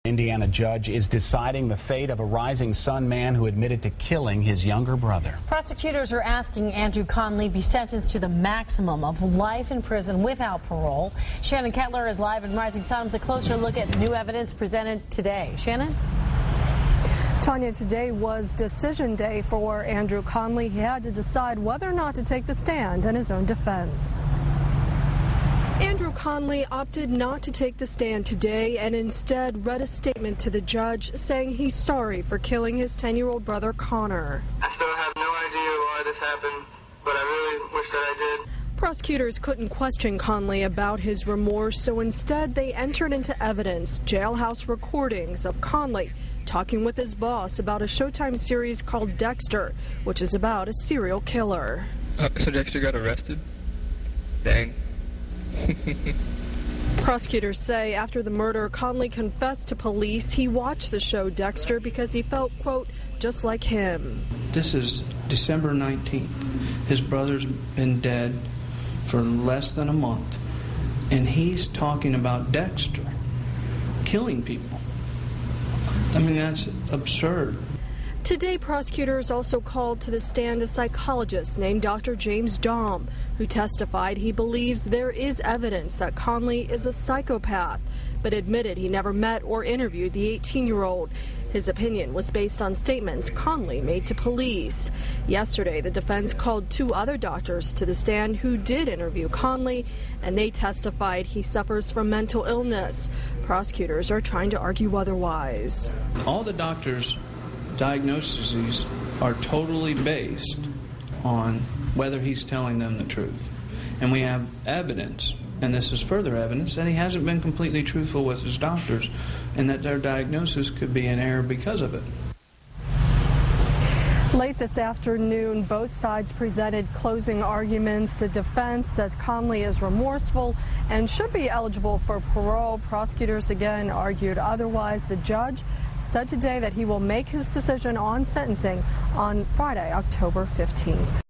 Indiana judge is deciding the fate of a Rising Sun man who admitted to killing his younger brother. Prosecutors are asking Andrew Conley be sentenced to the maximum of life in prison without parole. Shannon Kettler is live in Rising Sun with a closer look at new evidence presented today. Shannon? Tanya, today was decision day for Andrew Conley. He had to decide whether or not to take the stand in his own defense. Andrew Conley opted not to take the stand today and instead read a statement to the judge saying he's sorry for killing his 10-year-old brother Connor. I still have no idea why this happened, but I really wish that I did. Prosecutors couldn't question Conley about his remorse, so instead they entered into evidence jailhouse recordings of Conley talking with his boss about a Showtime series called Dexter, which is about a serial killer. So Dexter got arrested? Dang. Prosecutors say after the murder, Conley confessed to police he watched the show Dexter because he felt, quote, just like him. This is December 19th. His brother's been dead for less than a month, and he's talking about Dexter killing people. I mean, that's absurd. Today, prosecutors also called to the stand a psychologist named Dr. James Daum, who testified he believes there is evidence that Conley is a psychopath, but admitted he never met or interviewed the 18-year-old. His opinion was based on statements Conley made to police. Yesterday, the defense called two other doctors to the stand who did interview Conley, and they testified he suffers from mental illness. Prosecutors are trying to argue otherwise. All the doctors' diagnoses are totally based on whether he's telling them the truth. And we have evidence, and this is further evidence, that he hasn't been completely truthful with his doctors and that their diagnosis could be in error because of it. Late this afternoon, both sides presented closing arguments. The defense says Conley is remorseful and should be eligible for parole. Prosecutors again argued otherwise. The judge said today that he will make his decision on sentencing on Friday, October 15th.